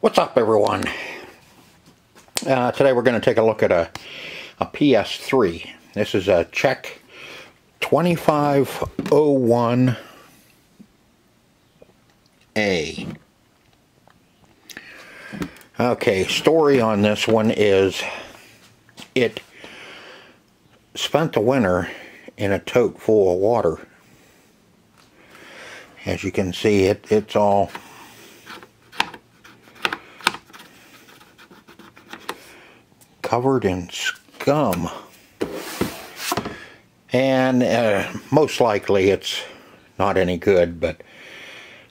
What's up, everyone? Today we're going to take a look at a Ps3. This is a Czech 2501A. Okay, story on this one is it spent the winter in a tote full of water. As you can see, it's all covered in scum, and most likely it's not any good, but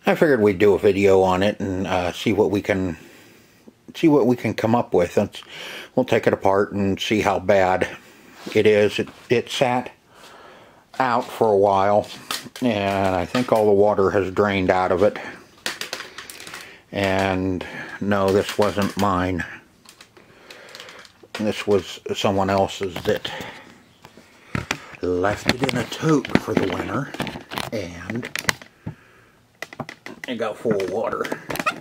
I figured we'd do a video on it and see what we can come up with. We'll take it apart and see how bad it is. It sat out for a while, and I think all the water has drained out of it. And no, this wasn't mine. This was someone else's that left it in a tote for the winter, and it got full of water.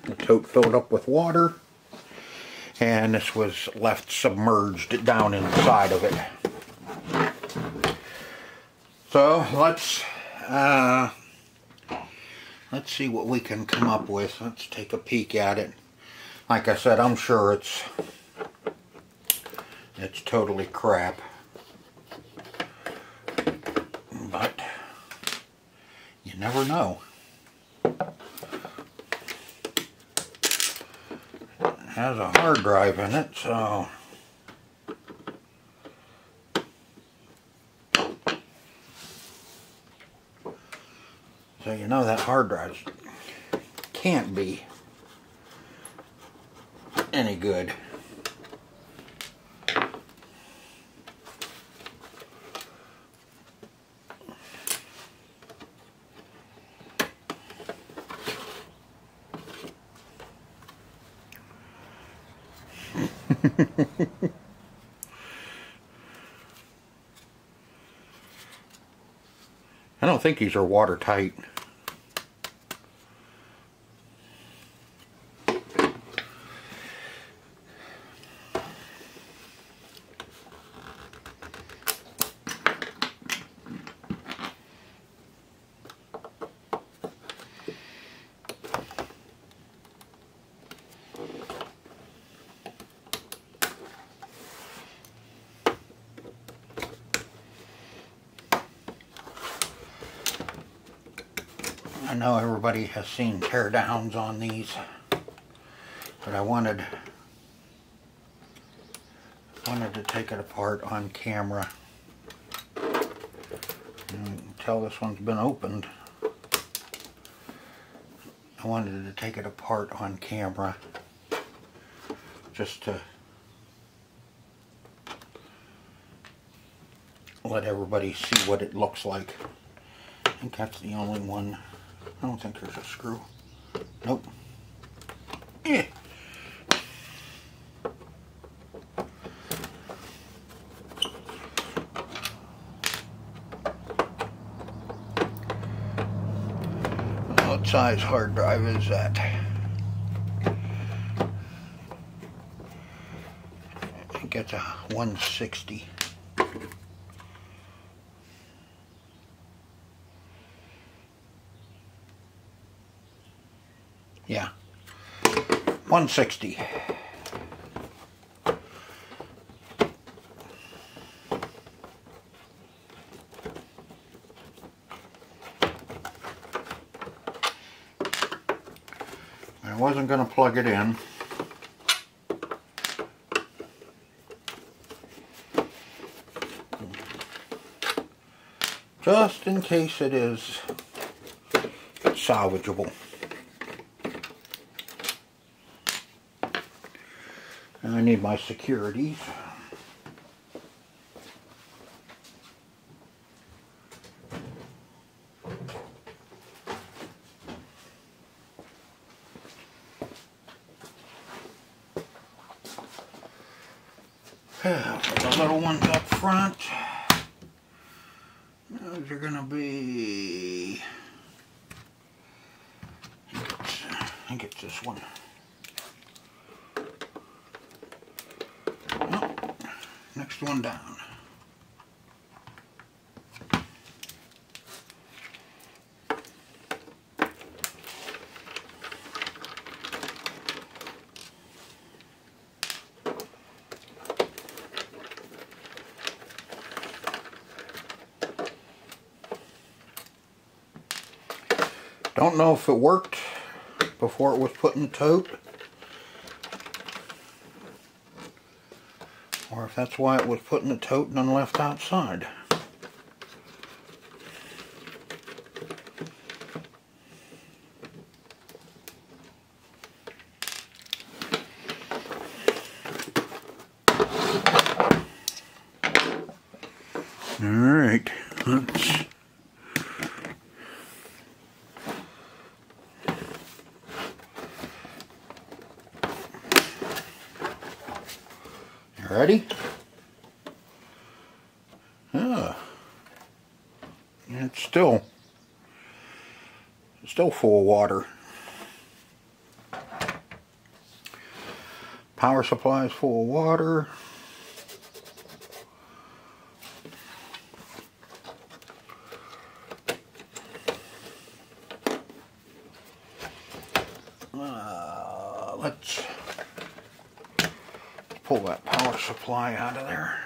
The tote filled up with water, and this was left submerged down inside of it. So let's see what we can come up with. Let's take a peek at it. Like I said, I'm sure it's totally crap, but you never know. It has a hard drive in it, so you know that hard drive can't be any good. I don't think these are watertight. I know everybody has seen teardowns on these, but I wanted to take it apart on camera. You can tell this one's been opened. I wanted to take it apart on camera just to let everybody see what it looks like. I think that's the only one. I don't think there's a screw. Nope. Yeah. What size hard drive is that? I think it's a 160. Yeah, 160. I wasn't going to plug it in. Just in case it is salvageable. And I need my securities. The little ones up front. Those are going to be, I think it's this one. next one down. Don't know if it worked before it was put in the tote, or if that's why it was put in the tote and then left outside. Alright, let's... Ready? It's still full of water. Power supply is full of water. Let's pull that power supply out of there.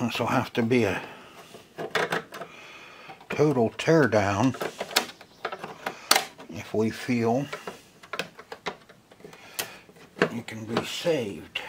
This will have to be a total teardown if we feel it can be saved.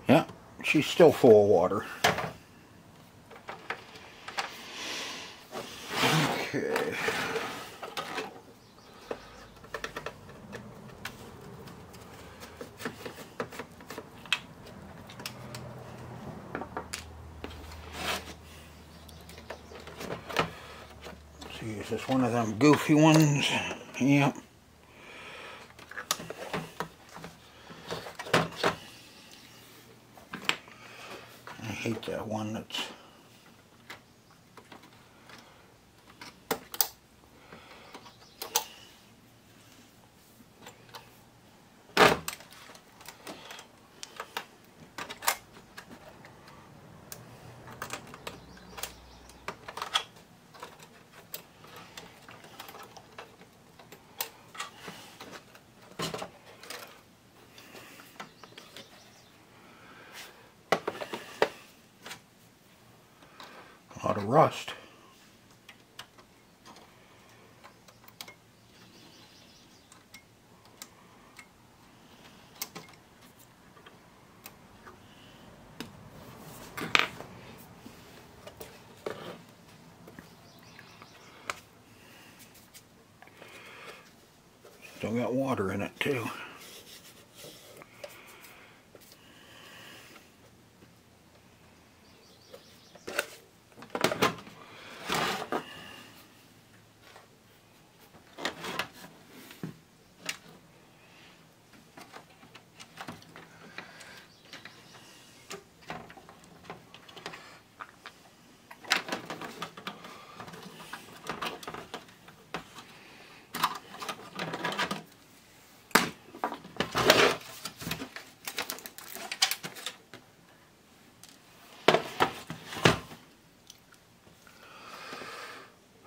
Yeah, she's still full of water. Okay. See, is this one of them goofy ones? Yep. I hate that one that's a lot of rust. Still got water in it too.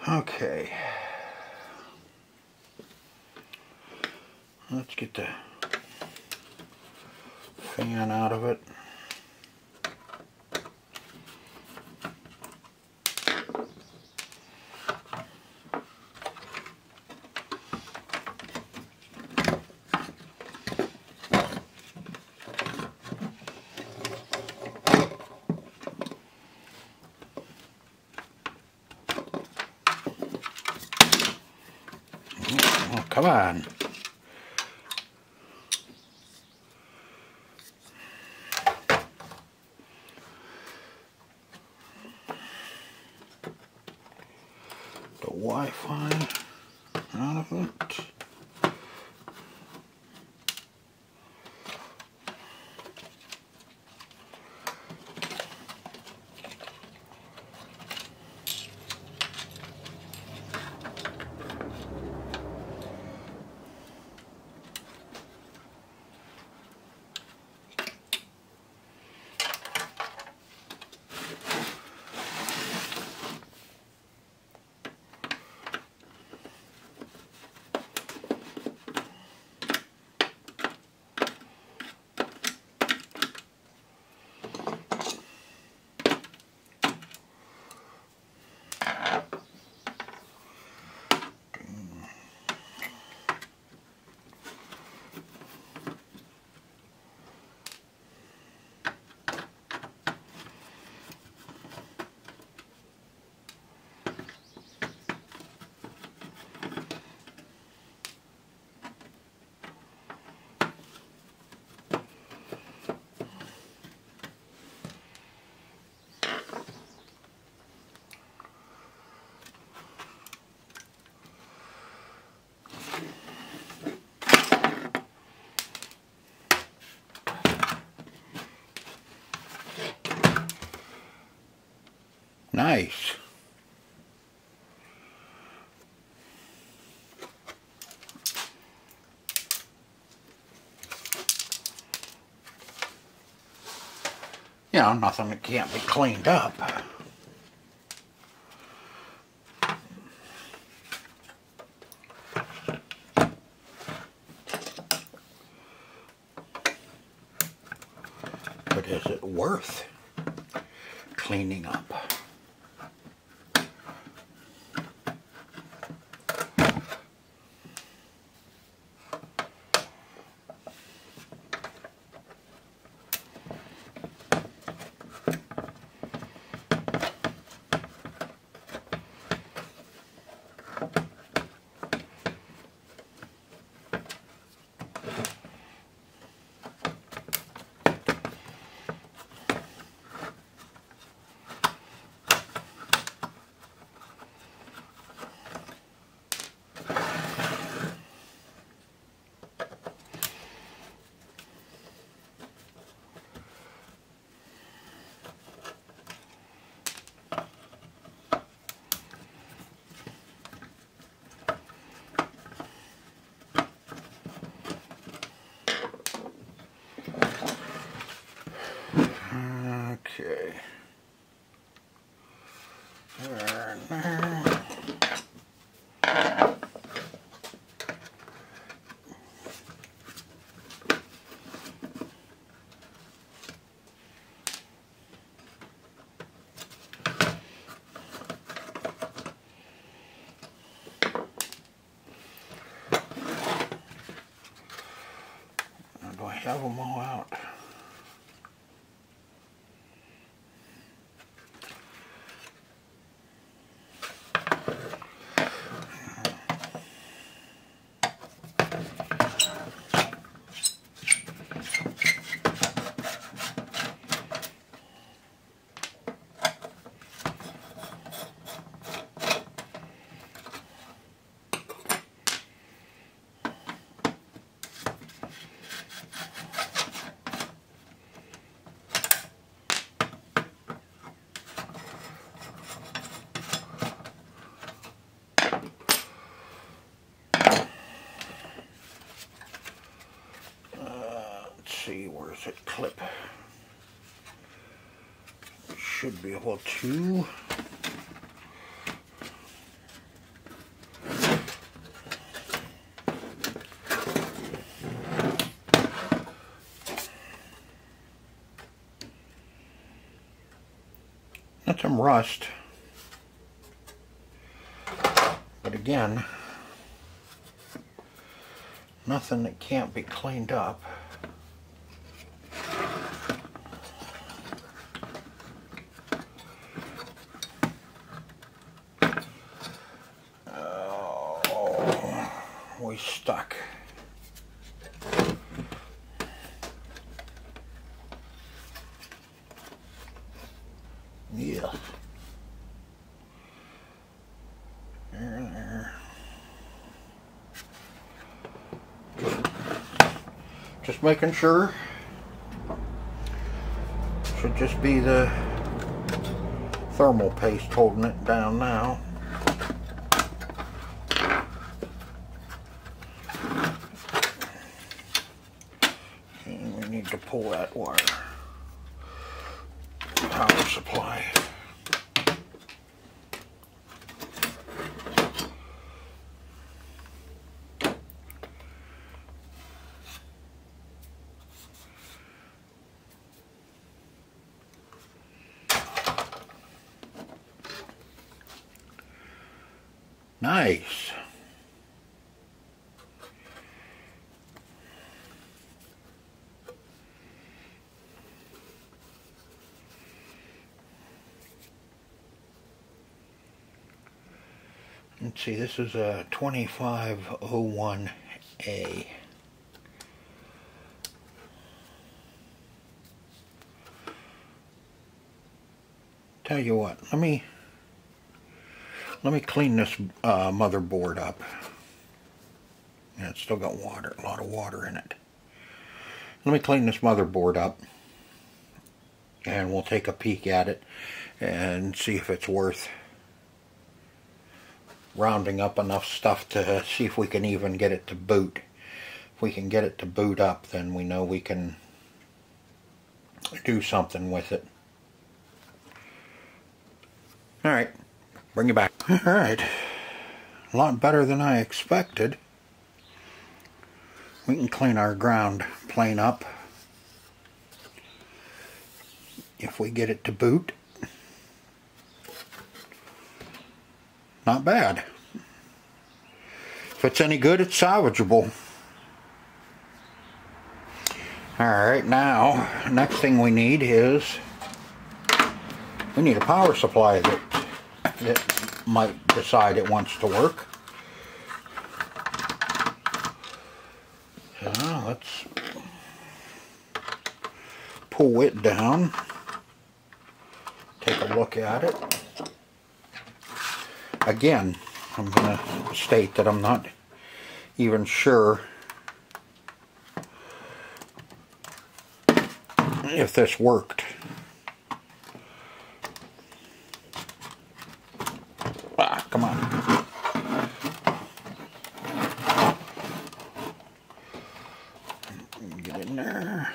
Okay, let's get the fan out of it. Oh, come on. the Wi-Fi out of it. Nice. You know, nothing that can't be cleaned up. But is it worth cleaning up? Okay. There. Do I have them all out? See, where's it clip? Should be able to. That's some rust. But again, nothing that can't be cleaned up. We stuck. Yeah. Just making sure. Should just be the thermal paste holding it down now. And we need to pull that wire. Power supply. Nice. Let's see, this is a 2501A. Tell you what, let me clean this motherboard up. Yeah, it's still got water, a lot of water in it. Let me clean this motherboard up, and we'll take a peek at it and see if it's worth rounding up enough stuff to see if we can even get it to boot. If we can get it to boot up, then we know we can do something with it. Alright, bring you back. Alright, a lot better than I expected. We can clean our ground plane up if we get it to boot. Not bad. If it's any good, it's salvageable. Alright, now, next thing we need is we need a power supply that might decide it wants to work. So let's pull it down, take a look at it. Again, I'm going to state that I'm not even sure if this worked. Ah, come on. Get in there.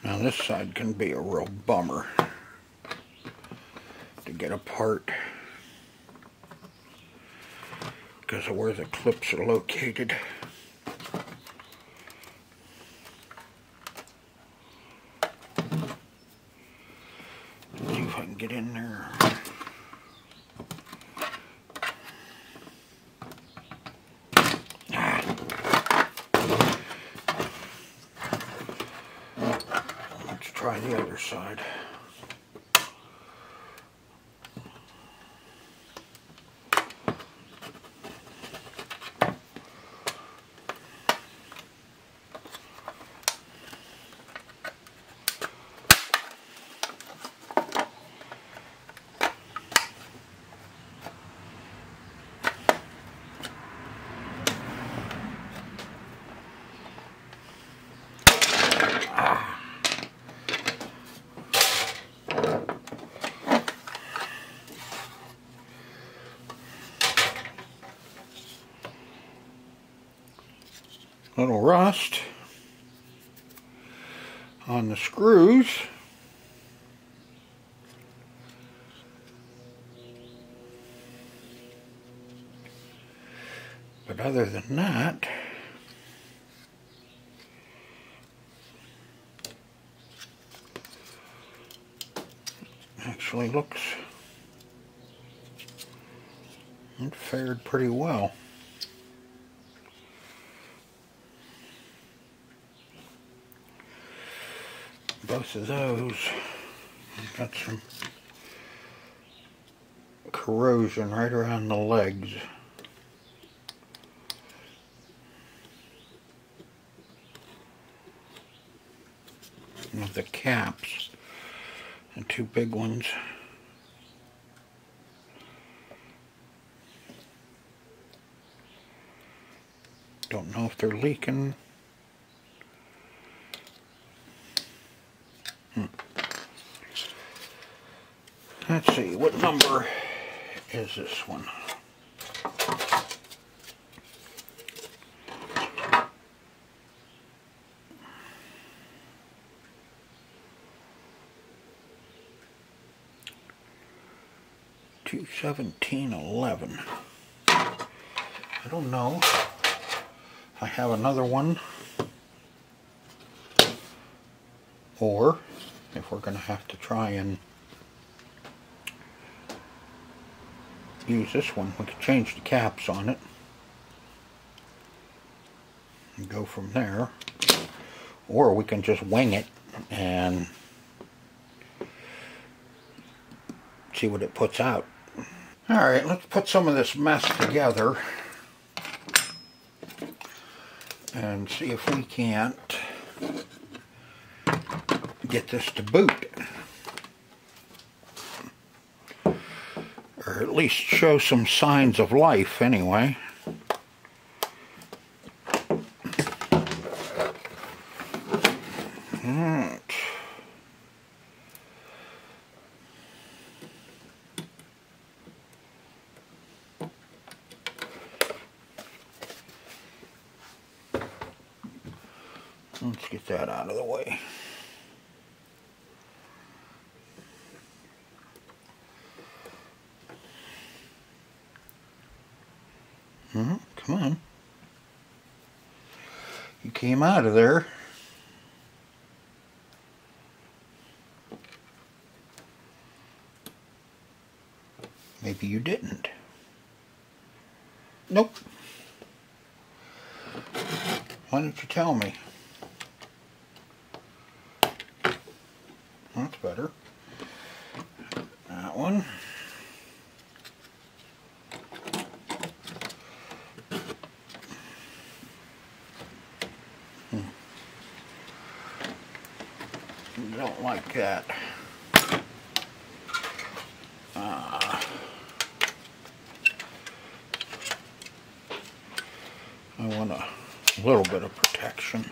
Now this side can be a real bummer to get apart because of where the clips are located. Let's see if I can get in there. Try the other side. Little rust on the screws. But other than that, actually looks It fared pretty well. Both of those got some corrosion right around the legs. Of the caps, and two big ones. Don't know if they're leaking. Let's see, what number is this one? $217.11. I don't know if I have another one, or if we're going to have to try and use this one. We could change the caps on it and go from there, or we can just wing it and see what it puts out. Alright, let's put some of this mess together and see if we can't get this to boot. Or at least show some signs of life anyway. Let's get that out of the way. Come on. You came out of there. Maybe you didn't. Nope. Why didn't you tell me? That's better. That one. Don't like that. I want a little bit of protection.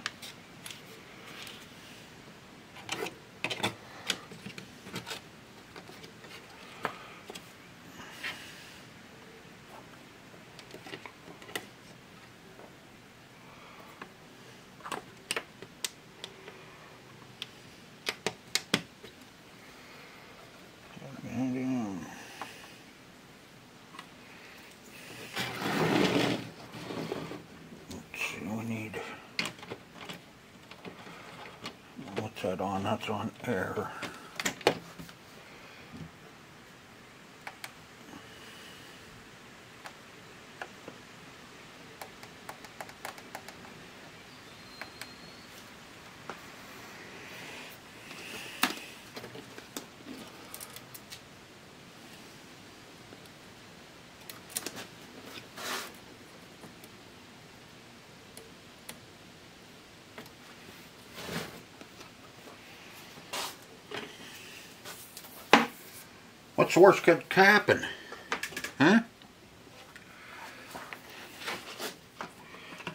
That on, that's on air. What's the worst could happen? Huh?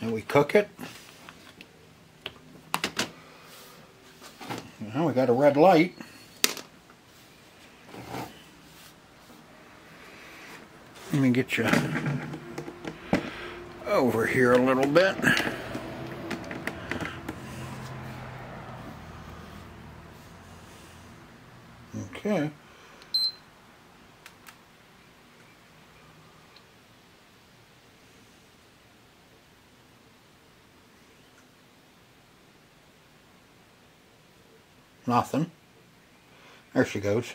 And we cook it. Now we got a red light. Let me get you over here a little bit. Okay. Nothing. There she goes.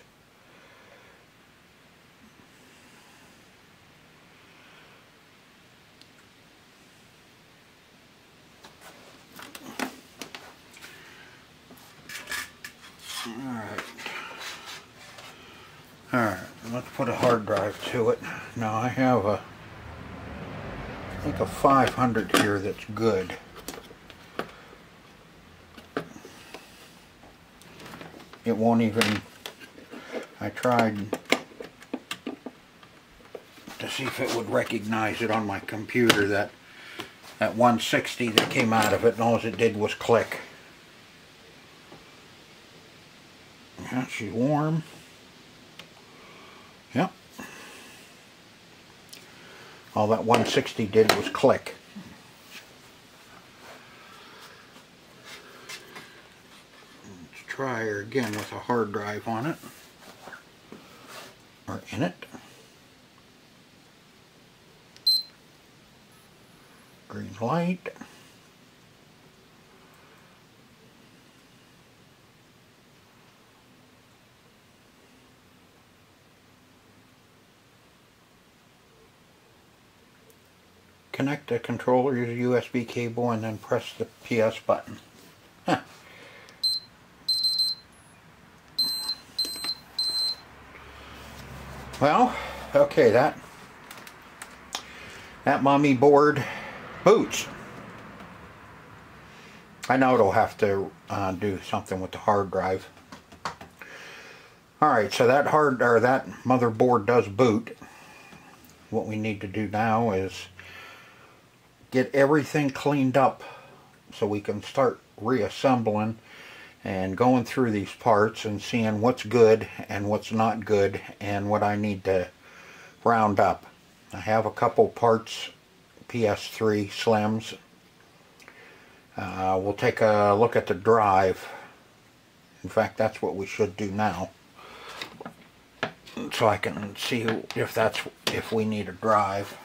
Alright, let's put a hard drive to it. Now I have I think a 500 here that's good. It won't even, I tried to see if it would recognize it on my computer, that 160 that came out of it, and all it did was click. Yeah, she's warm. Yep. All that 160 did was click. Let's try her again with a hard drive on it, or in it. Green light. Connect the controller, use a USB cable, and then press the PS button. Huh. Well, okay, that mommy board boots. I know it'll have to do something with the hard drive. Alright, so that motherboard does boot. What we need to do now is get everything cleaned up so we can start reassembling and going through these parts and seeing what's good and what's not good and what I need to round up. I have a couple parts, Ps3 slims. We'll take a look at the drive. In fact, that's what we should do now, so I can see if we need a drive.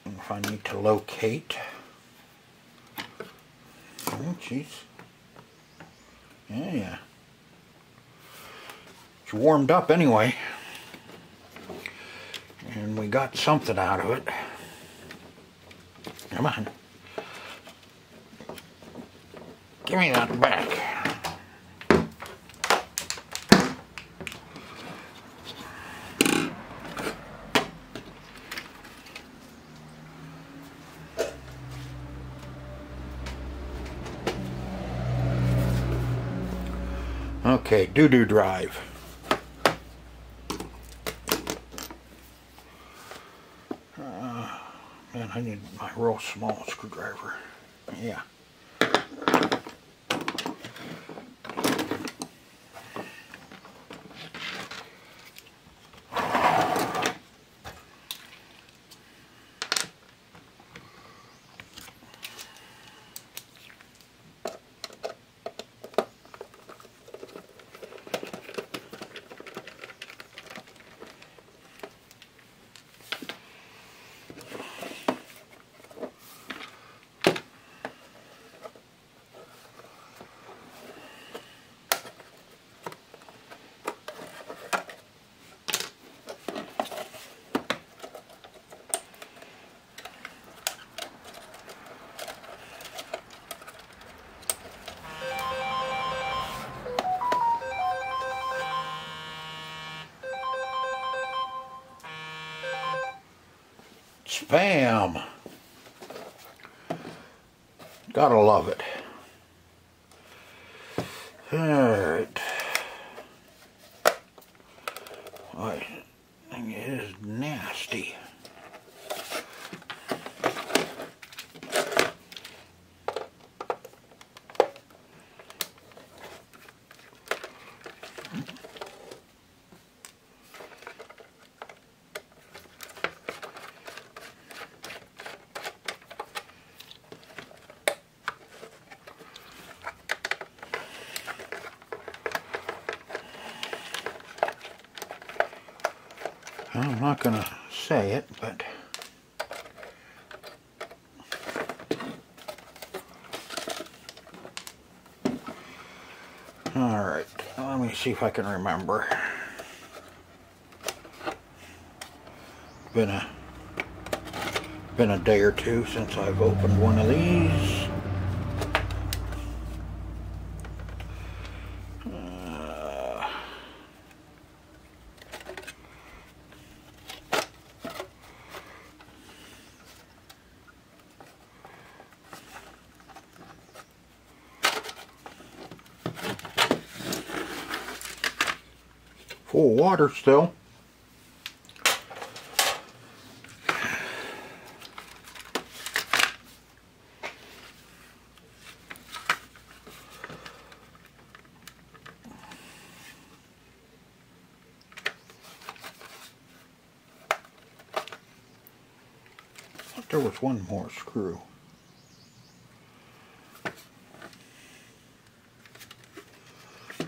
If I need to locate. Oh, jeez. Yeah. It's warmed up anyway. And we got something out of it. Come on. Give me that back. Okay, doo-doo drive. Man, I need my real small screwdriver. Yeah. Spam! Gotta love it. Alright. Boy, that thing is nasty. I'm not going to say it, but alright, let me see if I can remember. Been a day or two since I've opened one of these. Full of water still. There was one more screw.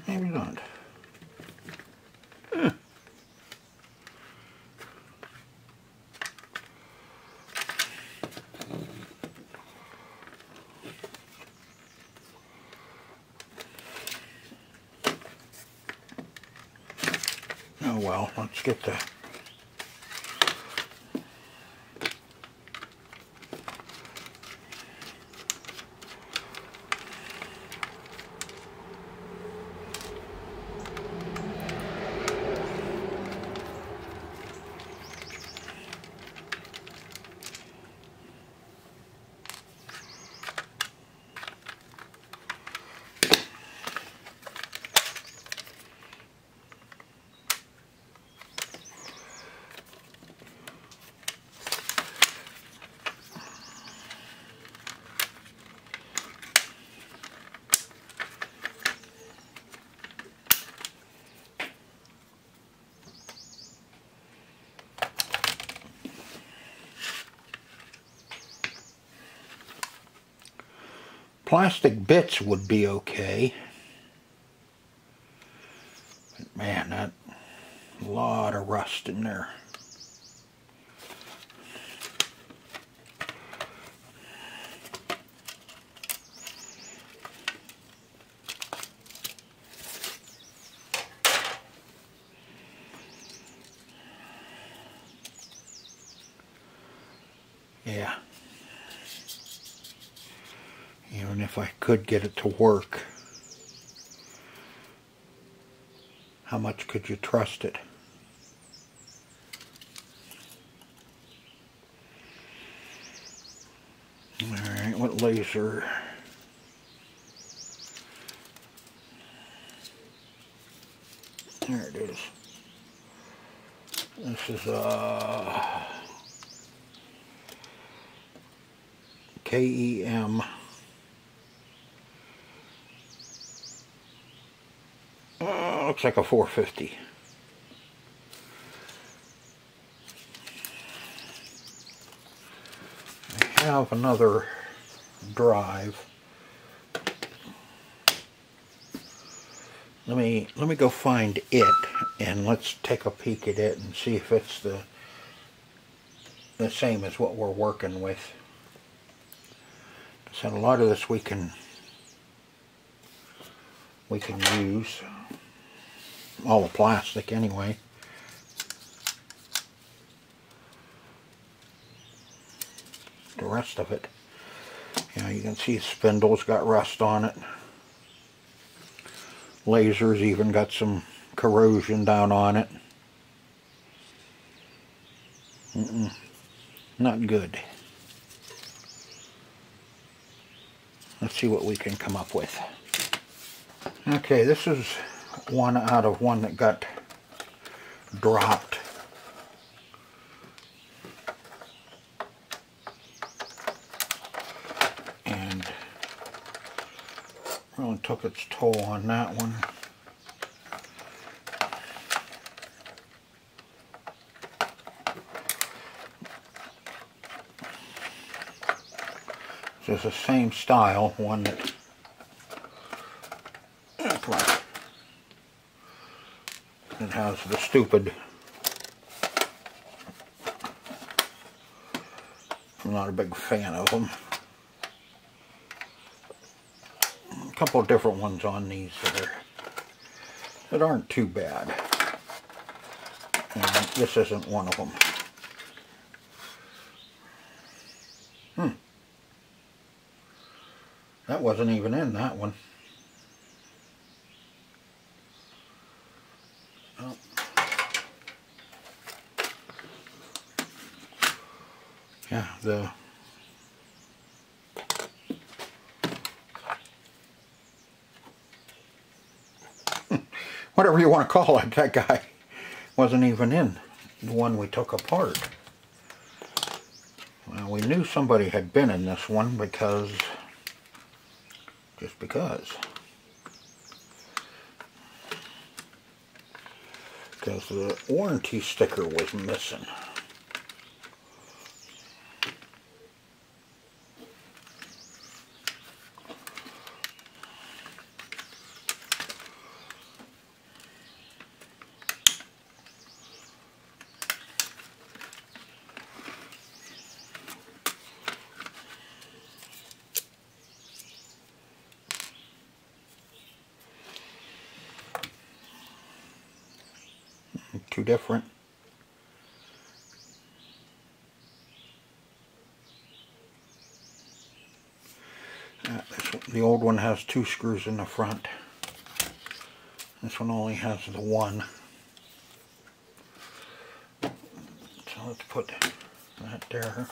Maybe not. Oh well, let's get the plastic bits would be okay. But man, that a lot of rust in there. Yeah. Even if I could get it to work, how much could you trust it? Alright, what laser? There it is. This is KEM. Looks like a 450. I have another drive. Let me go find it and let's take a peek at it and see if it's the same as what we're working with. So a lot of this we can use. All the plastic anyway. The rest of it, you know, you can see the spindle's got rust on it. Laser's even got some corrosion down on it. Not good. Let's see what we can come up with. Okay, this is one out of one that got dropped. And really took its toll on that one. So it's the same style, one that it has the stupid. I'm not a big fan of them. A couple of different ones on these that aren't too bad. And this isn't one of them. That wasn't even in that one. Oh. Yeah, whatever you want to call it, that guy. Wasn't even in the one we took apart. Well, we knew somebody had been in this one because, just because the warranty sticker was missing. Two different. The old one has 2 screws in the front. This one only has the 1. So let's put that there.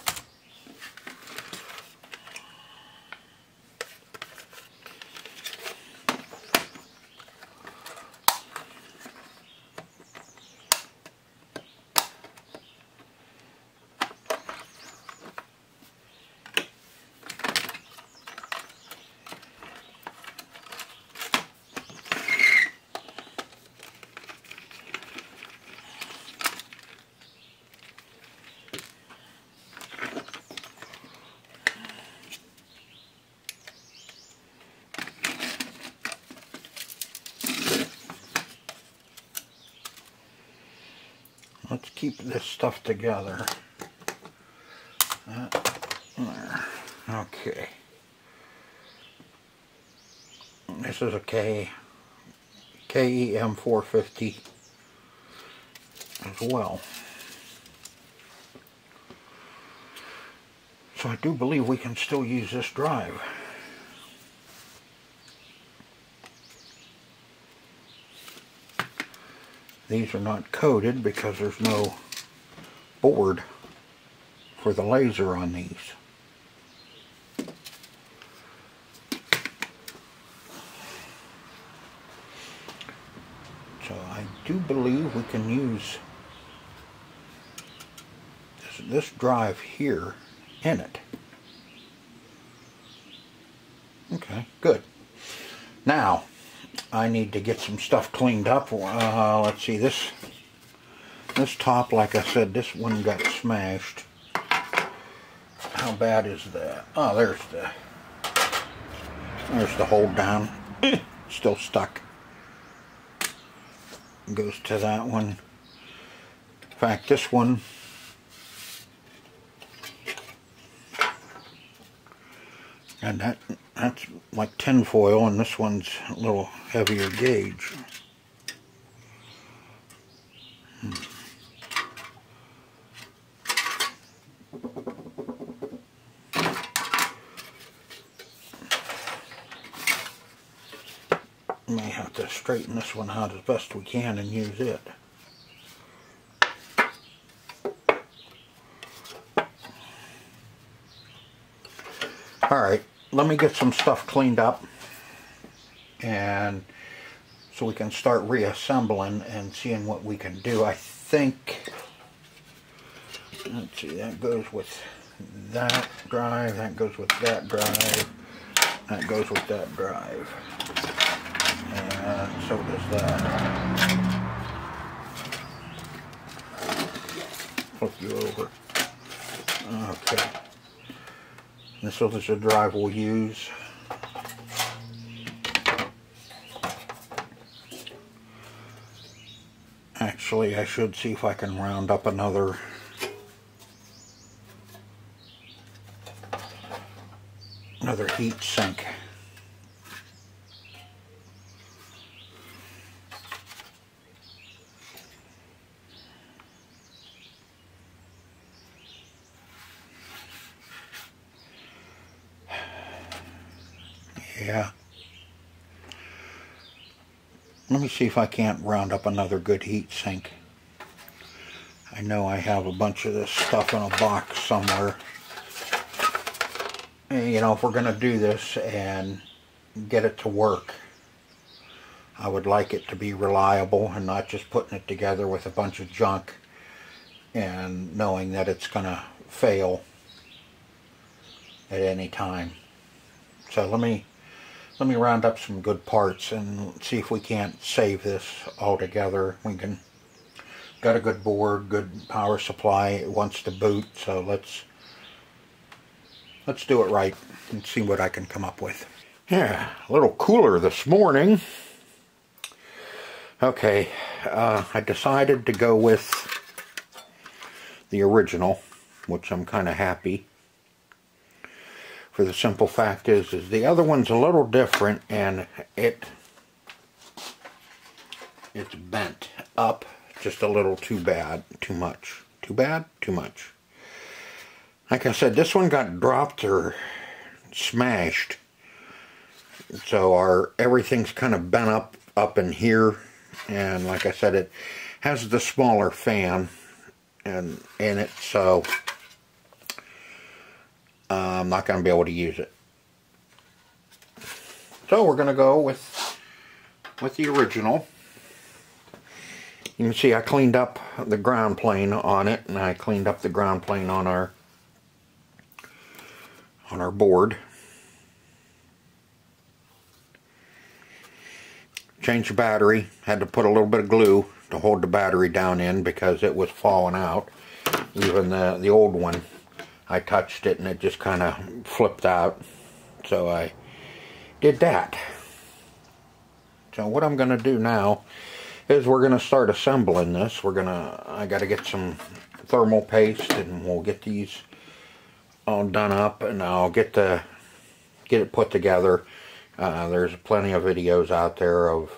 Let's keep this stuff together. There. Okay. This is a KEM 450 as well. So I do believe we can still use this drive. These are not coated because there's no board for the laser on these. So I do believe we can use this drive here in it. Okay, good. Now I need to get some stuff cleaned up. Let's see, this top, like I said, this one got smashed. How bad is that? Oh, there's the hold down. Still stuck. Goes to that one. In fact, this one, and that's like tin foil, and this one's a little heavier gauge. May have to straighten this one out as best we can and use it. Alright, let me get some stuff cleaned up, and so we can start reassembling and seeing what we can do. I think, let's see, that goes with that drive, that goes with that drive, that goes with that drive, and so does that. Flip you over. Okay. This is the drive we'll use. Actually, I should see if I can round up another heat sink. Yeah. Let me see if I can't round up another good heat sink. I know I have a bunch of this stuff in a box somewhere. And, you know, if we're going to do this and get it to work, I would like it to be reliable and not just putting it together with a bunch of junk and knowing that it's gonna fail at any time. So let me round up some good parts and see if we can't save this all together. We can, got a good board, good power supply, it wants to boot, so let's do it right and see what I can come up with. Yeah, a little cooler this morning. Okay, I decided to go with the original, which I'm kind of happy. For the simple fact is the other one's a little different, and it's bent up just a little too bad, too much. Too bad, too much. Like I said, this one got dropped or smashed, so everything's kind of bent up in here. And like I said, it has the smaller fan in it, so I'm not going to be able to use it. So we're going to go with the original. You can see I cleaned up the ground plane on it, and I cleaned up the ground plane on our board. Changed the battery, had to put a little bit of glue to hold the battery down in because it was falling out. Even the old one, I touched it and it just kind of flipped out. So I did that. So what I'm going to do now is we're going to start assembling this. I got to get some thermal paste and we'll get these all done up, and I'll get it put together. There's plenty of videos out there of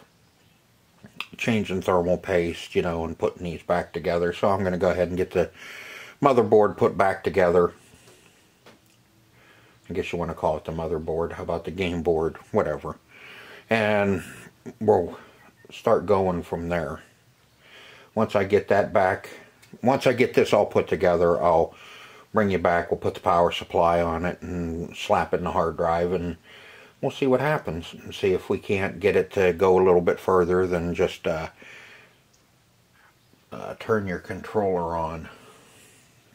changing thermal paste, you know, and putting these back together. So I'm going to go ahead and get the motherboard put back together. I guess you want to call it the motherboard. How about the game board? Whatever. And we'll start going from there. Once I get that back, once I get this all put together, I'll bring you back. We'll put the power supply on it and slap it in the hard drive, and we'll see what happens and see if we can't get it to go a little bit further than just turn your controller on.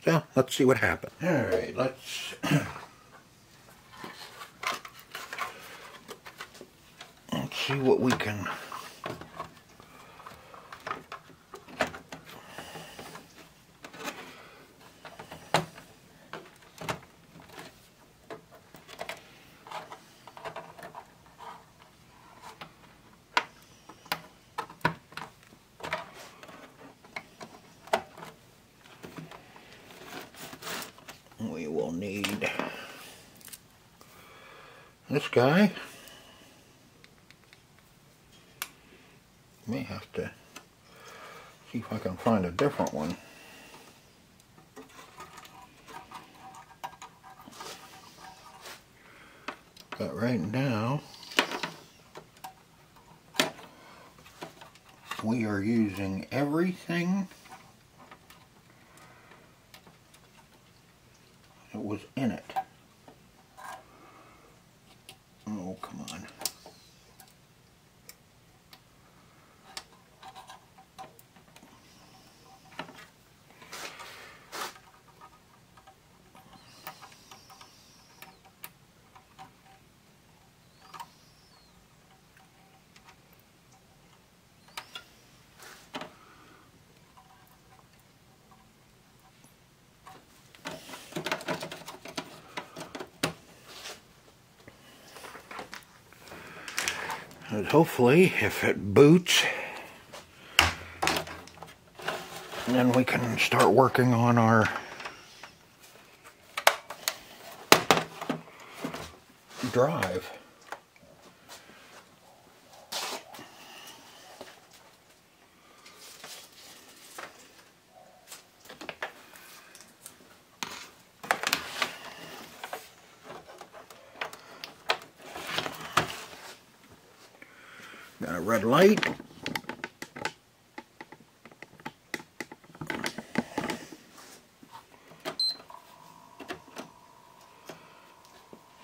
So let's see what happens. Alright, let's see what we can we will need this guy. May have to see if I can find a different one. But right now we are using everything that was in it. Oh, come on. And hopefully, if it boots, then we can start working on our drive. Got a red light.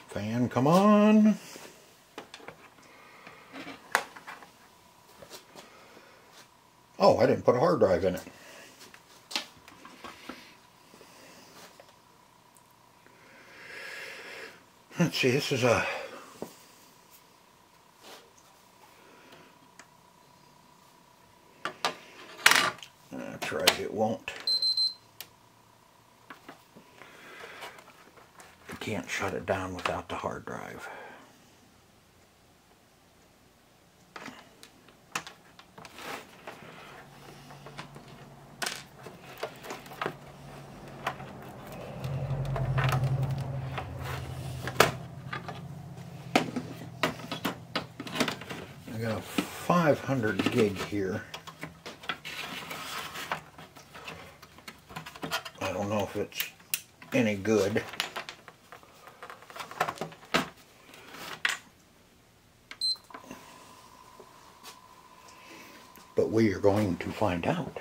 Fan, come on. Oh, I didn't put a hard drive in it. Let's see, this is a... That's right, it won't. You can't shut it down without the hard drive. I got a 500 gig here. I don't know if it's any good. But we are going to find out.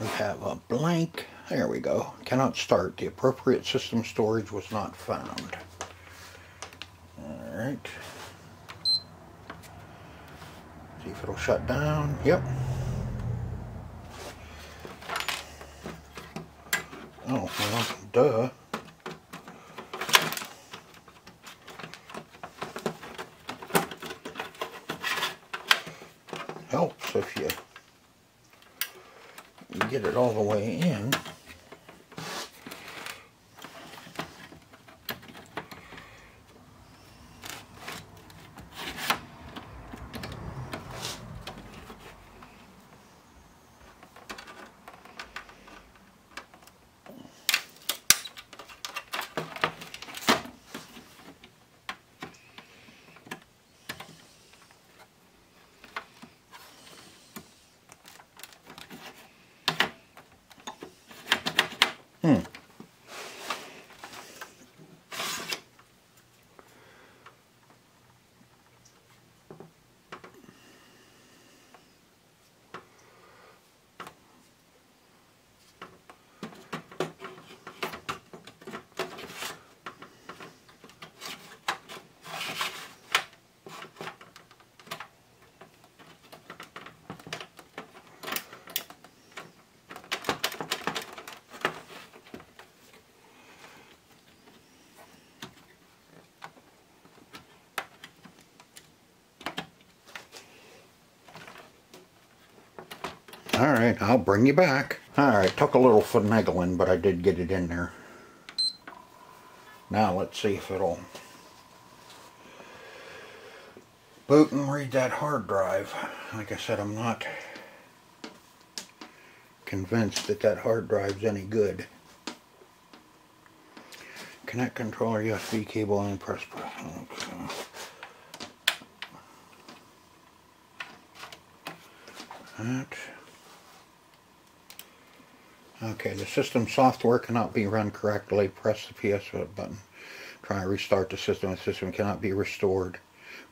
We have a blank. There we go. Cannot start. The appropriate system storage was not found. Alright. See if it'll shut down. Yep. Oh, well, duh. Helps if you get it all the way in. Alright, I'll bring you back. Alright, took a little finagling, but I did get it in there. Now let's see if it'll boot and read that hard drive. Like I said, I'm not convinced that that hard drive's any good. Connect controller USB cable and press. Okay. That. Okay, the system software cannot be run correctly. Press the PS button. Try and restart the system. The system cannot be restarted.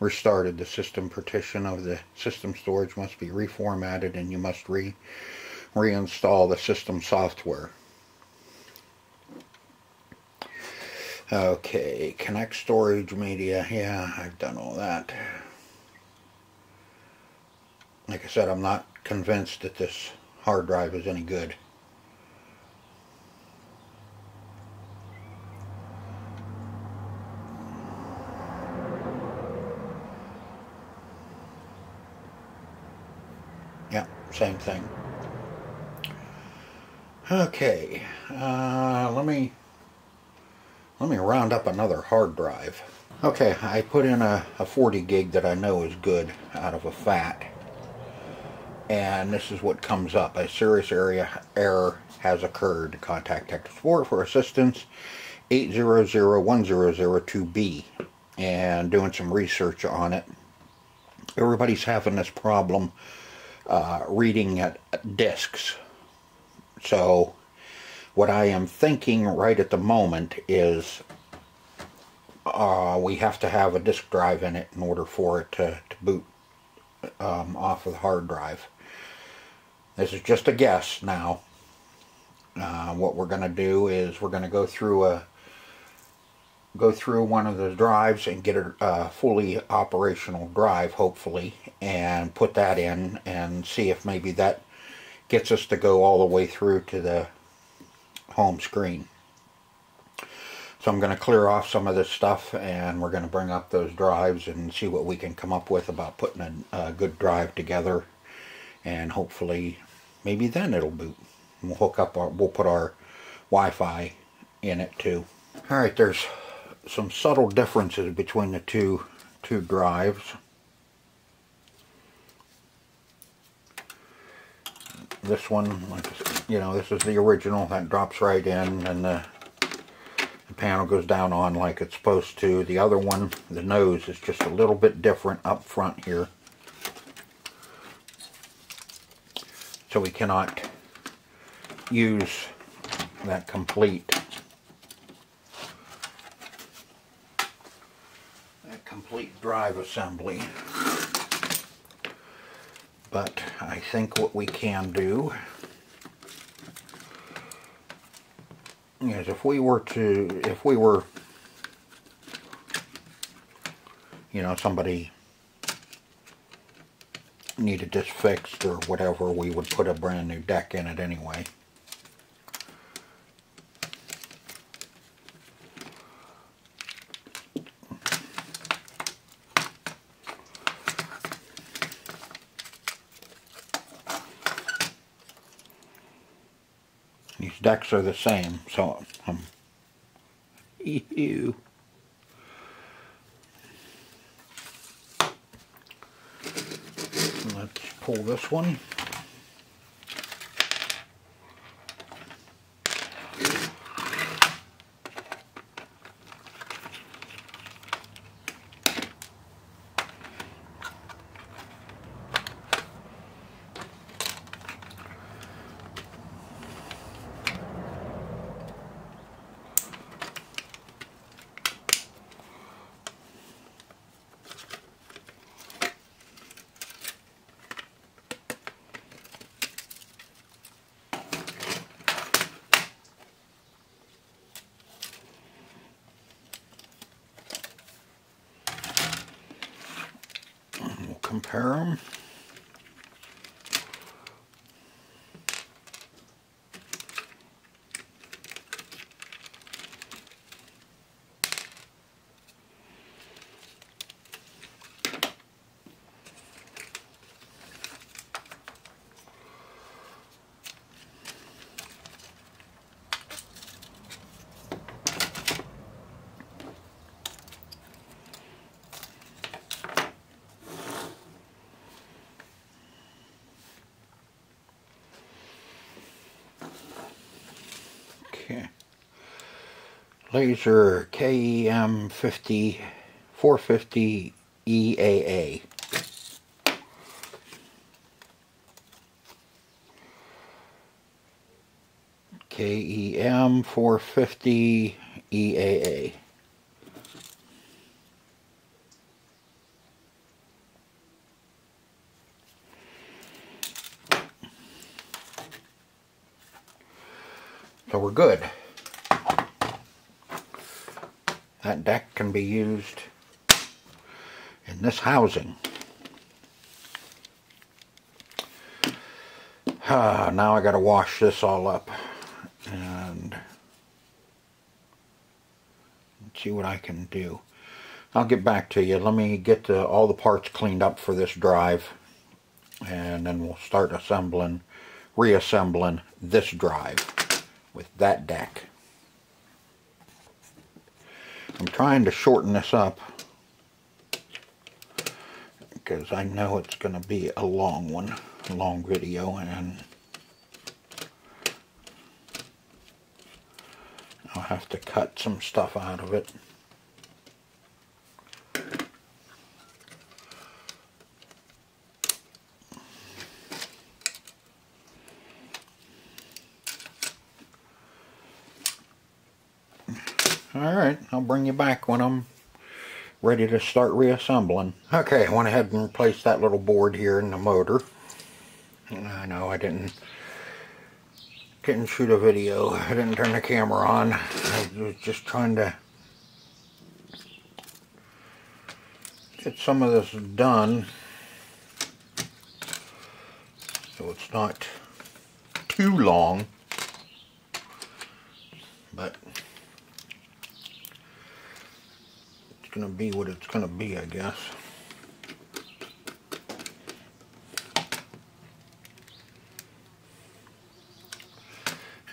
The system partition of the system storage must be reformatted, and you must reinstall the system software. Okay, connect storage media. Yeah, I've done all that. Like I said, I'm not convinced that this hard drive is any good. Yeah, same thing. Okay, let me round up another hard drive. Okay, I put in a 40 gig that I know is good out of a FAT. And this is what comes up. A serious error has occurred. Contact tech support for assistance 800-1002B. And doing some research on it. Everybody's having this problem reading at discs. So what I am thinking right at the moment is we have to have a disk drive in it in order for it to boot off of the hard drive. This is just a guess now. What we're going to do is we're going to go through one of the drives and get a fully operational drive, hopefully, and put that in and see if maybe that gets us to go all the way through to the home screen. So I'm going to clear off some of this stuff, and we're going to bring up those drives and see what we can come up with about putting a good drive together, and hopefully maybe then it'll boot. We'll hook up we'll put our Wi-Fi in it too. Alright, there's some subtle differences between the two drives. This one, you know, this is the original that drops right in, and the panel goes down on like it's supposed to. The other one, the nose is just a little bit different up front here, so we cannot use that complete drive assembly. But I think what we can do is if we were, you know, somebody needed this fixed or whatever, we would put a brand new deck in it anyway. These decks are the same, so ew. Let's pull this one. Compare them. Okay. Laser KEM 450 EAA. KEM 450 EAA. So we're good. That deck can be used in this housing. Now I got to wash this all up and see what I can do. I'll get back to you. Let me get all the parts cleaned up for this drive, and then we'll start reassembling this drive with that deck. I'm trying to shorten this up because I know it's going to be a long one, a long video, and I'll have to cut some stuff out of it. Alright, I'll bring you back when I'm ready to start reassembling. Okay, I went ahead and replaced that little board here in the motor. I know I didn't shoot a video. I didn't turn the camera on. I was just trying to get some of this done so it's not too long, but it's gonna be what it's gonna be, I guess.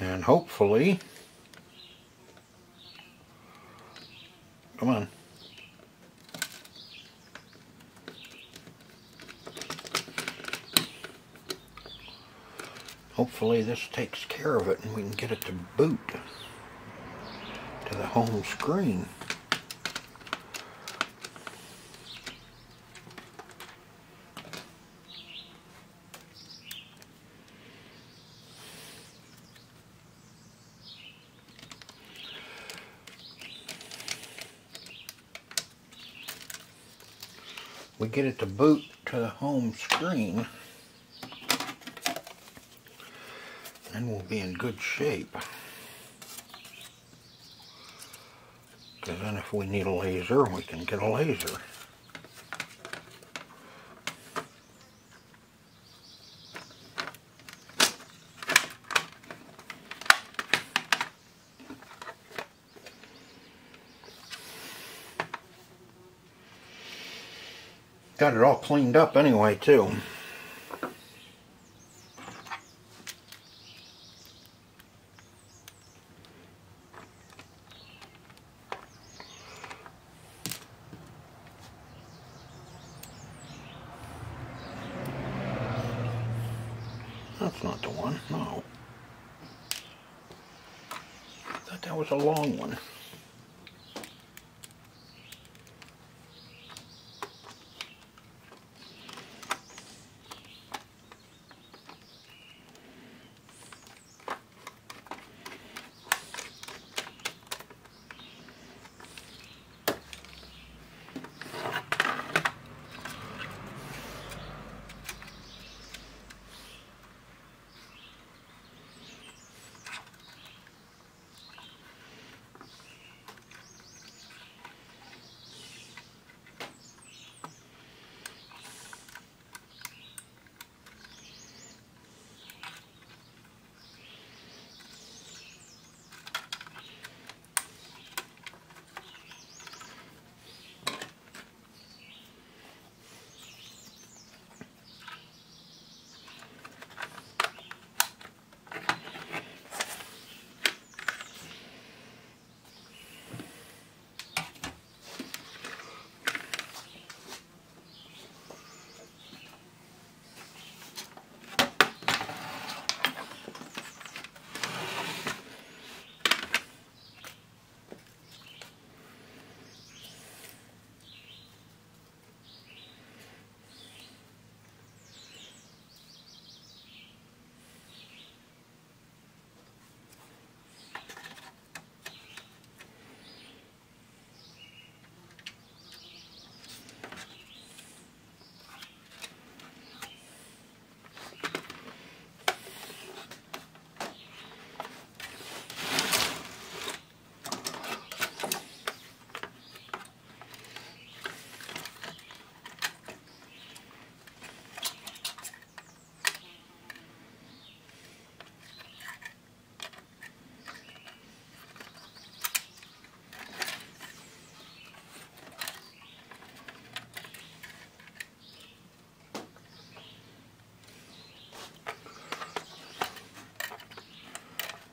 And hopefully, come on. Hopefully this takes care of it and we can get it to boot to the home screen. We get it to boot to the home screen, and we'll be in good shape. Because then if we need a laser, we can get a laser. Got it all cleaned up anyway, too. That's not the one, no. I thought that was a long one.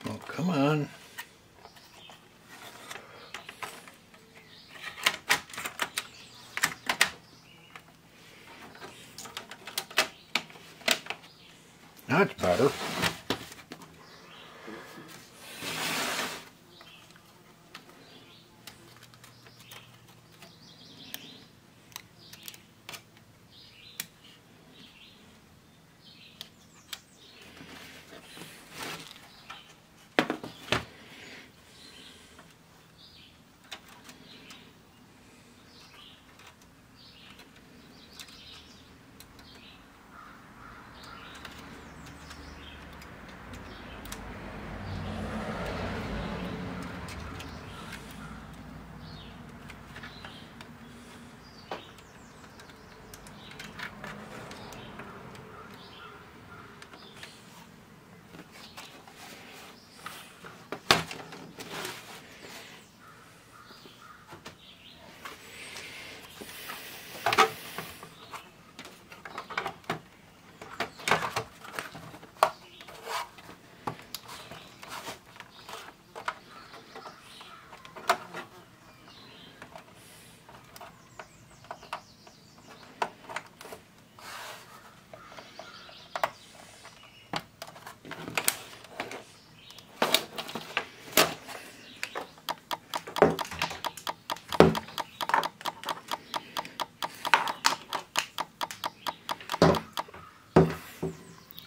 Oh, come on. That's better.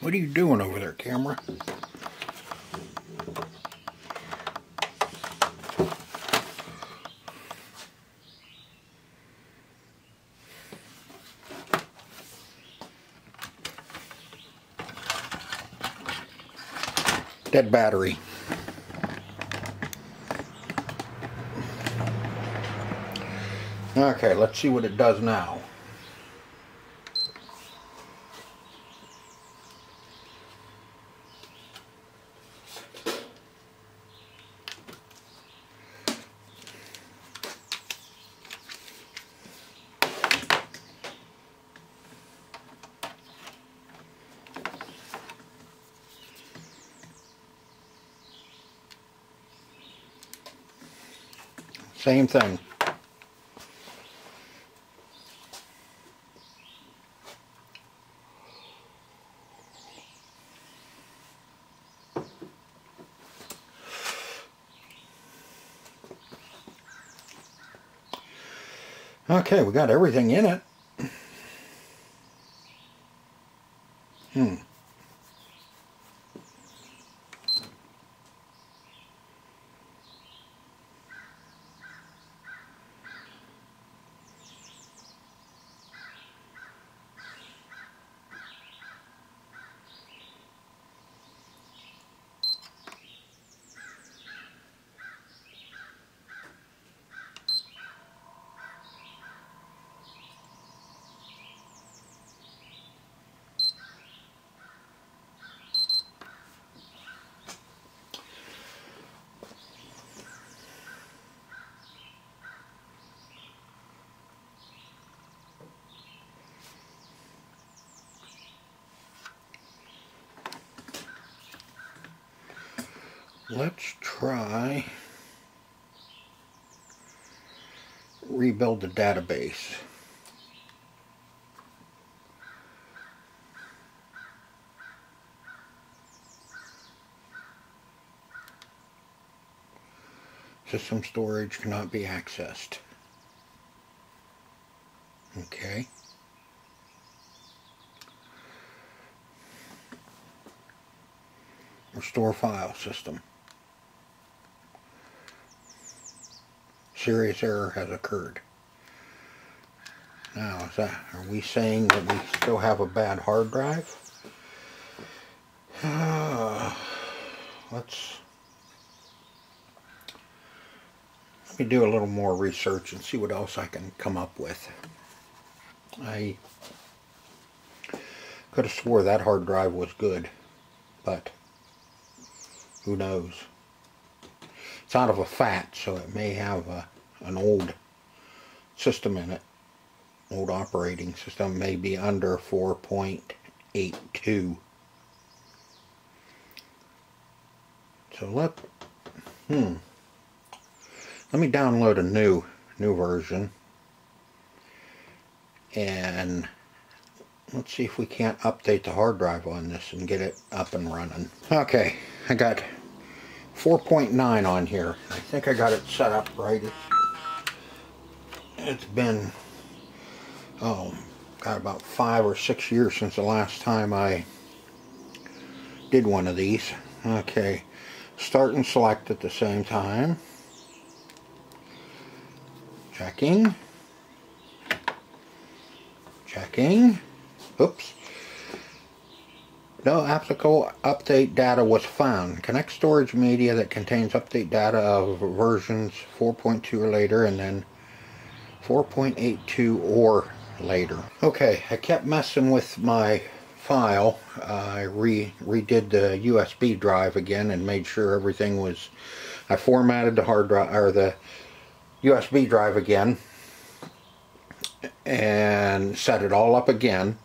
What are you doing over there, camera? Dead battery. Okay, let's see what it does now. Same thing. Okay, we got everything in it. Let's try rebuild the database. System storage cannot be accessed. Okay. Restore file system. Serious error has occurred. Now, are we saying that we still have a bad hard drive? Let me do a little more research and see what else I can come up with. I could have swore that hard drive was good, but who knows? It's out of a FAT, so it may have an old system in it. Old operating system, may be under 4.82. So let me download a new version, and let's see if we can't update the hard drive on this and get it up and running. Okay, I got 4.9 on here. I think I got it set up right. It's been, got about 5 or 6 years since the last time I did one of these. Okay, start and select at the same time. Checking. Checking. Oops. No applicable update data was found. Connect storage media that contains update data of versions 4.2 or later, and then 4.82 or later. Okay, I kept messing with my file. I redid the USB drive again and made sure everything was. I formatted the hard drive, or the USB drive again, and set it all up again.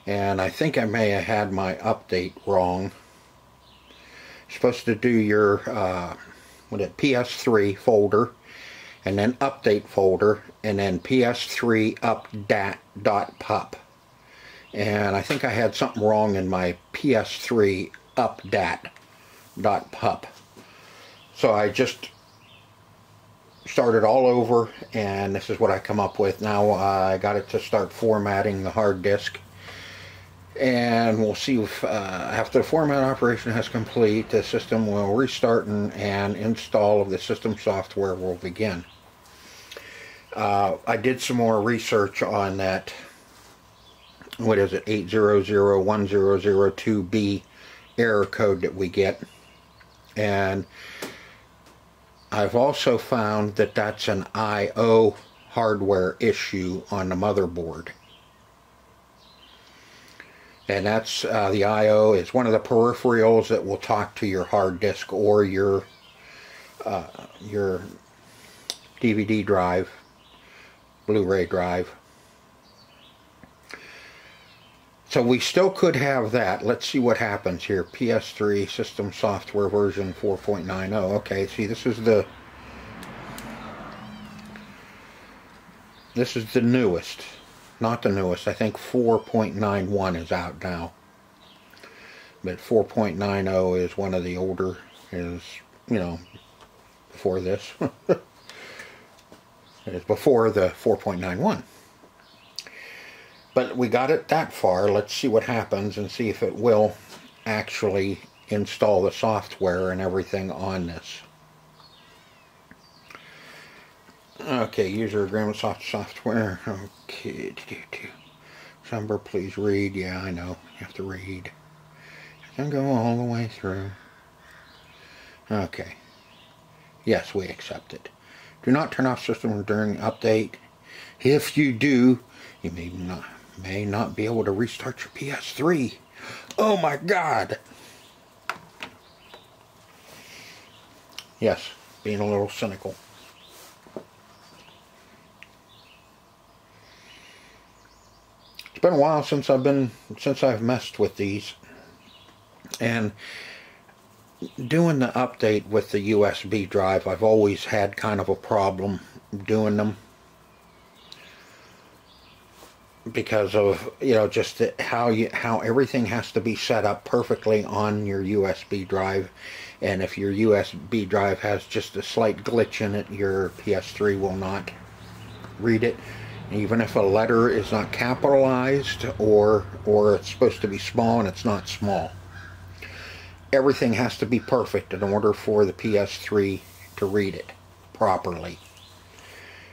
And I think I may have had my update wrong. You're supposed to do your Ps3 folder, and then update folder, and then ps3 updat.pup. And I think I had something wrong in my ps3 updat.pup. So I just started all over, and this is what I come up with. Now I got it to start formatting the hard disk. And we'll see if after the format operation has complete, the system will restart and install of the system software will begin. I did some more research on that, what is it, 8001002B error code that we get, and I've also found that that's an I/O hardware issue on the motherboard. And that's the I/O is one of the peripherals that will talk to your hard disk or your DVD drive, Blu-ray drive. So we still could have that. Let's see what happens here. PS3 system software version 4.90. Okay, see, this is the newest. Not the newest. I think 4.91 is out now. But 4.90 is one of the older, is, you know, before this. It's before the 4.91. But we got it that far. Let's see what happens and see if it will actually install the software and everything on this. Okay, user agreement software. Okay. Number, please read. Yeah, I know. You have to read. You can go all the way through. Okay. Yes, we accept it. Do not turn off system during update. If you do, you may not be able to restart your PS3. Oh my God! Yes, being a little cynical. It's been a while since I've messed with these, and doing the update with the USB drive, I've always had kind of a problem doing them because of, you know, just how everything has to be set up perfectly on your USB drive, and if your USB drive has just a slight glitch in it, your PS3 will not read it, even if a letter is not capitalized or it's supposed to be small and it's not small. Everything has to be perfect in order for the PS3 to read it properly.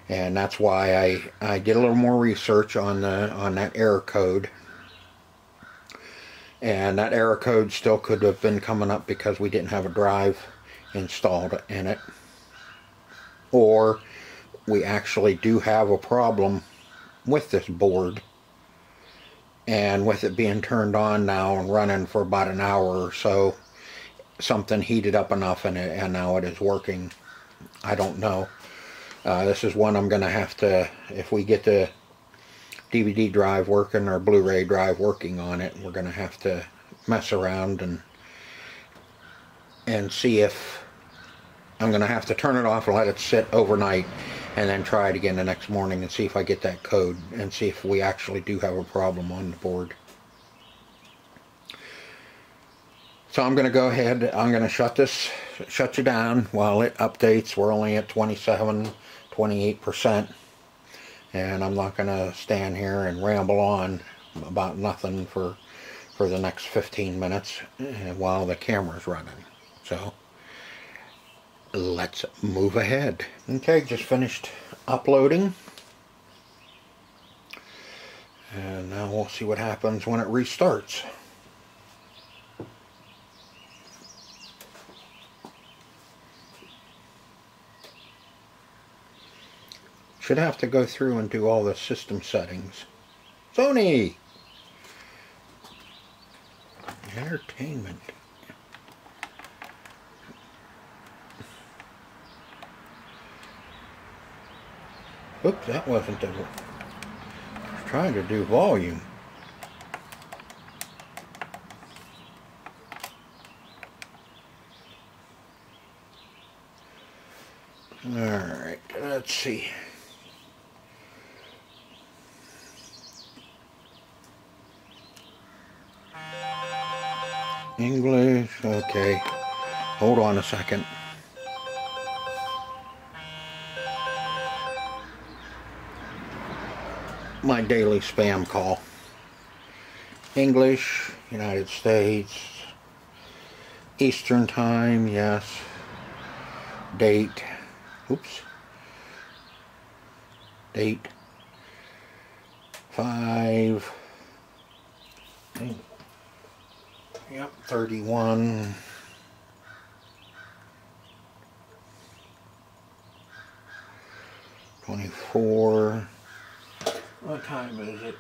And that's why I did a little more research on that error code. And that error code still could have been coming up because we didn't have a drive installed in it. Or we actually do have a problem with this board. And with it being turned on now and running for about an hour or so, something heated up enough in it and now it is working. I don't know. This is one I'm going to have to, if we get the DVD drive working or Blu-ray drive working on it, we're going to have to mess around and see if I'm going to have to turn it off and let it sit overnight and then try it again the next morning and see if I get that code and see if we actually do have a problem on the board. So I'm going to go ahead, I'm going to shut you down while it updates. We're only at 28%, and I'm not going to stand here and ramble on about nothing for the next 15 minutes while the camera's running. So let's move ahead. Okay, just finished uploading, and now we'll see what happens when it restarts. Should have to go through and do all the system settings. Sony! Entertainment. Oops, that wasn't the... I was trying to do volume. Alright, let's see. English, okay. Hold on a second. My daily spam call. English, United States, Eastern Time, yes. Date, oops. Date, 5, yep, 31. 24. What time is it?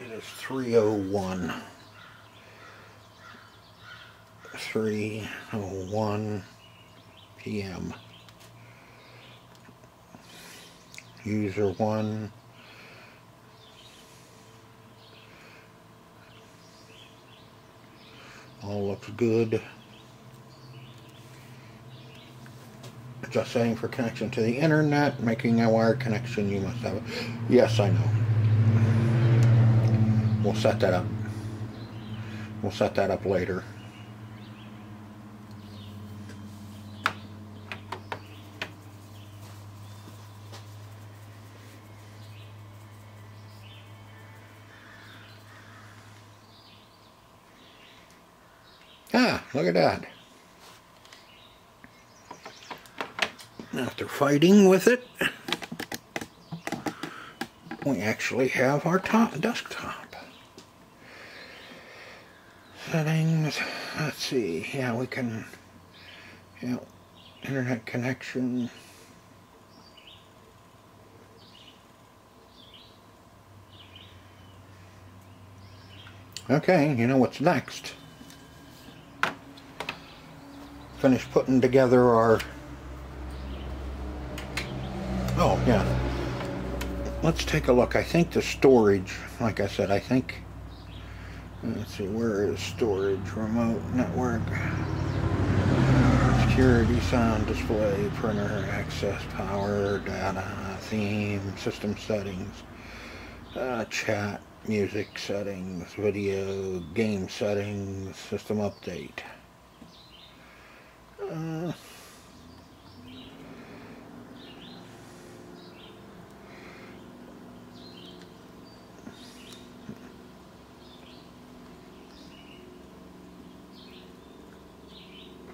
It is 3:01. 3:01 p.m. User 1. All looks good. Just saying for connection to the internet, making a wired connection, you must have it. Yes, I know. We'll set that up. We'll set that up later. Ah, look at that. After fighting with it, we actually have our desktop. Settings, let's see, yeah, we can, yeah, internet connection. Okay, you know what's next. Finish putting together our, oh yeah, let's take a look. I think the storage, like I said, I think, let's see, where is storage? Remote network, security, sound, display, printer, access, power, data, theme, system settings, chat, music settings, video, game settings, system update.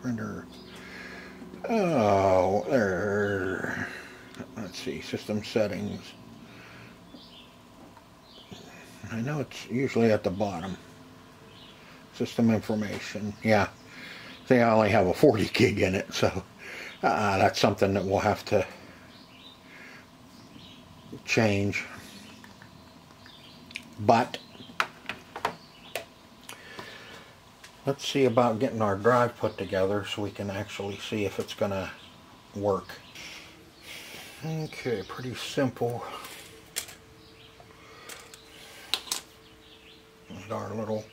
Printer. Oh, there. Let's see, system settings. I know it's usually at the bottom. System information. Yeah, they only have a 40 gig in it, so that's something that we'll have to change. But let's see about getting our drive put together so we can actually see if it's going to work. Okay, pretty simple. Our little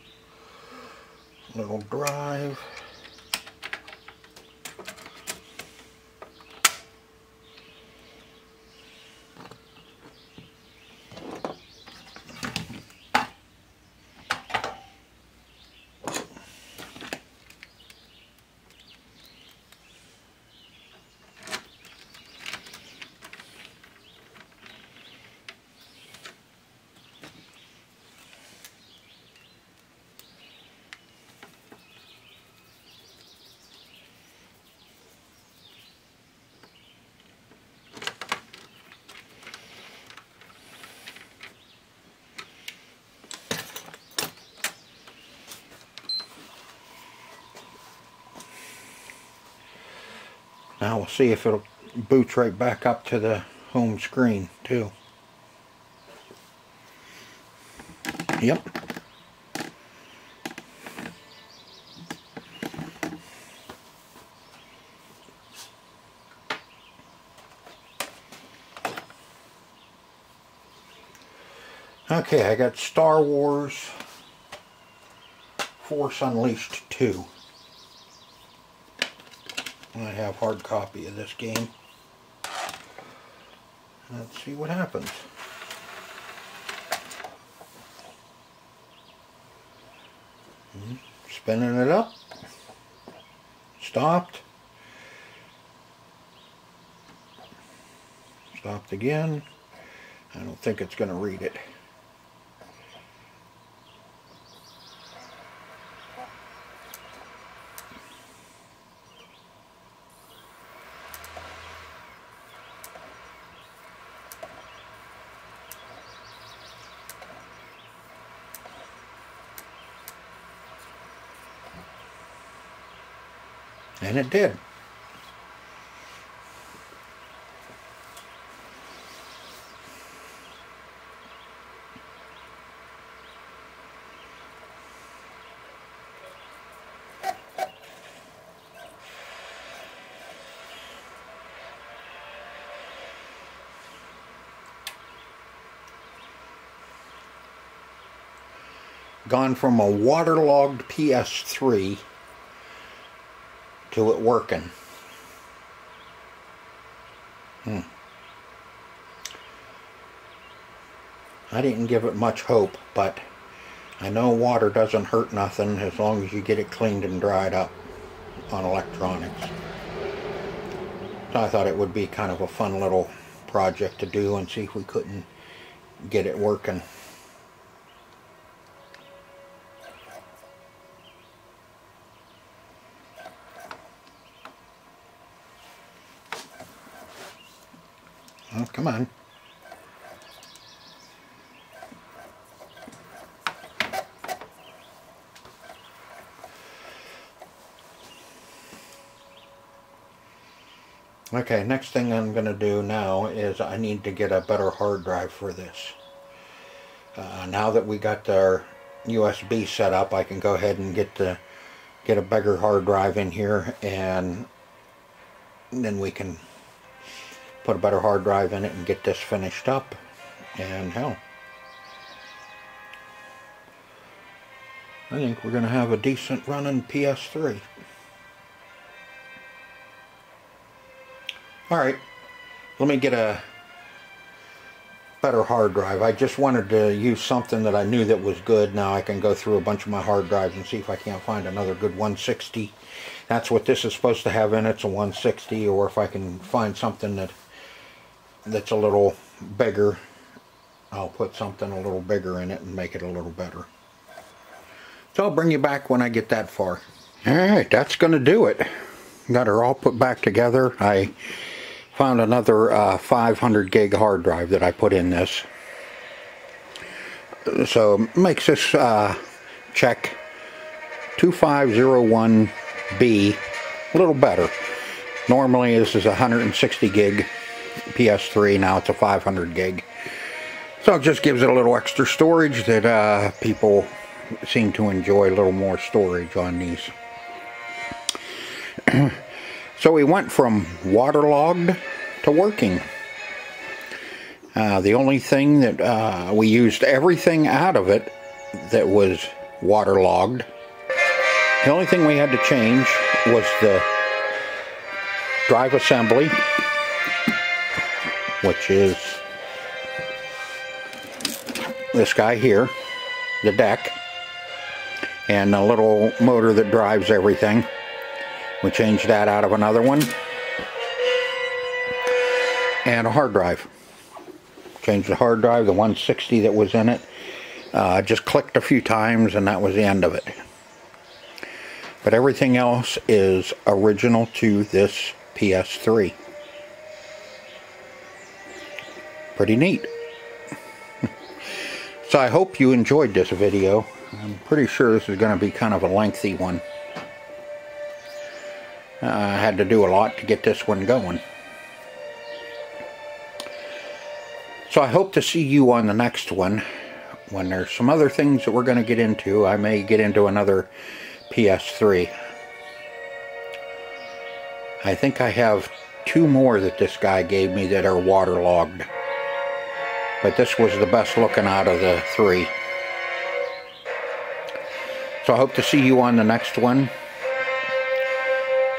drive. Now we'll see if it'll boot right back up to the home screen too. Yep. Okay, I got Star Wars Force Unleashed 2. I have hard copy of this game. Let's see what happens. Spinning it up. Stopped. Stopped again. I don't think it's going to read it. And it did. Gone from a waterlogged Ps3 to it working. I didn't give it much hope, but I know water doesn't hurt nothing as long as you get it cleaned and dried up on electronics. So I thought it would be kind of a fun little project to do and see if we couldn't get it working. Oh, come on. Okay, next thing I'm going to do now is I need to get a better hard drive for this. Now that we got our USB set up, I can go ahead and get a bigger hard drive in here, and then we can put a better hard drive in it and get this finished up. And hell, I think we're going to have a decent running PS3. Alright, let me get a better hard drive. I just wanted to use something that I knew that was good. Now I can go through a bunch of my hard drives and see if I can't find another good 160. That's what this is supposed to have in it, it's a 160, or if I can find something that's a little bigger, I'll put something a little bigger in it and make it a little better. So I'll bring you back when I get that far. Alright, that's going to do it. Got her all put back together. I found another 500 gig hard drive that I put in this. So makes this check 2501B a little better. Normally this is a 160 gig PS3, now it's a 500 gig. So it just gives it a little extra storage that people seem to enjoy, a little more storage on these. So we went from waterlogged to working. The only thing that we used everything out of it that was waterlogged. The only thing we had to change was the drive assembly, which is this guy here, the deck, and the little motor that drives everything. We changed that out of another one. And a hard drive. Changed the hard drive, the 160 that was in it. Just clicked a few times and that was the end of it. But everything else is original to this PS3. Pretty neat. So I hope you enjoyed this video. I'm pretty sure this is going to be kind of a lengthy one. I had to do a lot to get this one going. So I hope to see you on the next one. When there's some other things that we're going to get into, I may get into another PS3. I think I have 2 more that this guy gave me that are waterlogged. But this was the best looking out of the 3. So I hope to see you on the next one.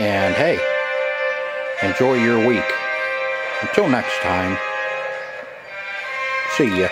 And hey, enjoy your week. Until next time, see ya.